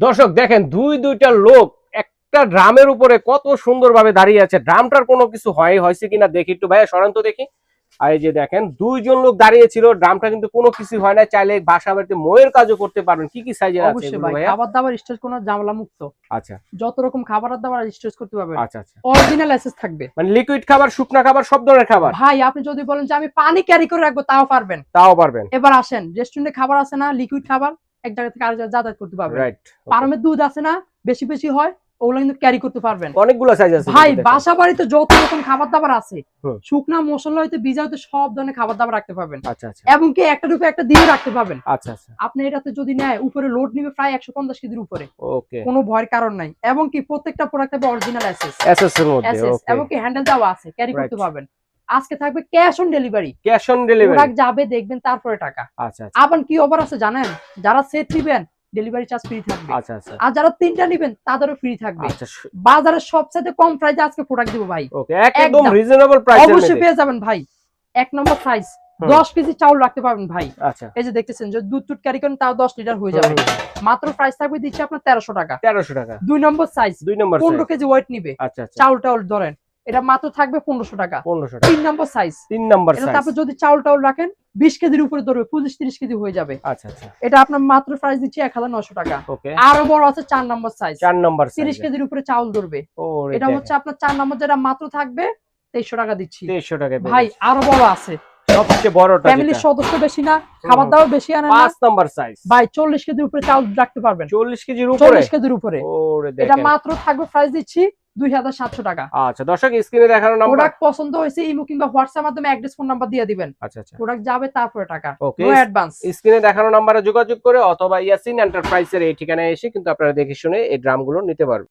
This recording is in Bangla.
দর্শক দেখেন দুইটা লোক একটা ড্রামের উপরে কত সুন্দরভাবে দাঁড়িয়ে আছে। ড্রামটার কোনো কিছু হয়েছে কিনা দেখি একটু, ভাইয়া সরান তো দেখি। আর এই যে দেখেন দুইজন লোক দাঁড়িয়ে ছিল, ড্রামটা কিন্তু কোনো কিছু হয় না। চাইলে বাসা বাড়িতে ময়ের কাজও করতে পারবেন। কি কি সাইজের আছে অবশ্যই এগুলো ভাই, ভাইয়া? খাবার দাবার স্টোরেজ কোনো ঝামেলা মুক্ত। আচ্ছা যত রকম খাবার দাবার স্টোরেজ করতে পারবেন। আচ্ছা আচ্ছা, অরিজিনাল অ্যাসেস থাকবে, মানে লিকুইড খাবার, শুকনা খাবার, সব ধরনের খাবার। ভাই আপনি যদি বলেন যে আমি পানি ক্যারি করে রাখবো তাও পারবেন। তাও পারবেন। এবার আসেন, রেস্টুরেন্টে খাবার আছে না লিকুইড খাবার, এক জায়গা থেকে আরেক জায়গায় যাতায়াত করতে পারবেন। রাইট। ফার্মের দুধ আছে না বেশি বেশি হয়, ওগুলো কিন্তু ক্যারি করতে পারবেন। অনেকগুলো সাইজ আছে ভাই কিন্তু দেখেন। বাসা বাড়িতে যত রকম খাবার দাবার আছে, হুম। শুকনা মশলা হইতে ভিজা হইতে সব ধরনের খাবার দাবার রাখতে পারবেন। আচ্ছা আচ্ছা এবং কি একটা রূপে একটা দিয়ে রাখতে পারবেন। আচ্ছা আচ্ছা, আপনি এটাতে যদি নেয় উপরে লোড নিবে প্রায় 150 কেজির উপরে, ওকে। কোনো ভয়ের কারণ নাই। এবং কি প্রত্যেকটা প্রোডাক্ট হবে অরিজিনাল অ্যাসেস, এসএস এর মধ্যে, ওকে। এবং কি হ্যান্ডেল দেওয়া আছে, ক্যারি করতে Right. পারবেন। আজকে থাকবে cash on delivery, cash on delivery. Product যাবে দেখবেন তারপরে টাকা। আচ্ছা আচ্ছা আবার কি অফার আছে জানেন, যারা সেট নিবেন ডেলিভারি চার্জ ফ্রি থাকবে, আচ্ছা আচ্ছা আর যারা তিনটা নিবেন তাদেরও ফ্রি থাকবে। আচ্ছা, বাজারের সবচেয়ে কম প্রাইসে আজকে প্রোডাক্ট দিব ভাই, ওকে, একদম একদম। রিজনেবল প্রাইসে অবশ্যই পেয়ে যাবেন ভাই। এক নম্বর সাইজ, হুম। 10 কেজি চাউল রাখতে পারবেন ভাই। আচ্ছা, এই যে দেখতেছেন যে দুধ টুট ক্যারি করেন তাও 10 লিটার হয়ে যাবে। মাত্র প্রাইস থাকবে দিচ্ছি আপনার 1300 টাকা। 1300 টাকা। 2 নম্বর সাইজ, 2 নম্বর 15 সাইজ। কেজি ওয়েট নিবে, আচ্ছা আচ্ছা, চাউল টাউল ধরেন, এটা মাত্র থাকবে 1500 টাকা। 1500 টাকা। 3 নম্বর সাইজ, 3 নম্বর এটা সাইজ। তারপর যদি চাউল টাউল রাখেন 20 কেজির উপরে ধরবে, 25-30 কেজি হয়ে যাবে। আচ্ছা আচ্ছা, এটা আপনার মাত্র প্রাইস দিচ্ছি 1900 টাকা। ওকে। আরো বড় আছে 4 নম্বর সাইজ, 4 নম্বর সাইজ। 30 কেজির উপরে চাউল ধরবে। ওরে এটা দেখেন, হচ্ছে আপনার 4 নম্বর, যেটা মাত্র থাকবে 2300 টাকা দিচ্ছি 2300 টাকা। ভাই। আরো বড় আছে, সবচেয়ে বড়টা ফ্যামিলির যেটা সদস্য বেশি না, খাবার দাবার বেশি আনেন না 5 নম্বর সাইজ। ভাই, 40 কেজির উপরে চাউল রাখতে পারবেন। 40 কেজির উপরে। 40 কেজির উপরে ওরে এটা দেখেন। মাত্র থাকবে প্রাইস দিচ্ছি 2700 টাকা। আচ্ছা দর্শক, স্ক্রিনে দেখানো নাম্বার। প্রোডাক্ট পছন্দ হয়েছে ইমো কিংবা হোয়াটসঅ্যাপ মাধ্যমে অ্যাড্রেস ফোন নাম্বার দিয়ে দিবেন, আচ্ছা আচ্ছা, প্রোডাক্ট যাবে তারপরে টাকা, ওকে। No advance. স্ক্রিনে দেখানো নাম্বারে যোগাযোগ করে অথবা ইয়াসিন এন্টারপ্রাইজের এই ঠিকানায় এসে কিন্তু আপনারা দেখে শুনে এই ড্রামগুলো নিতে পারবেন।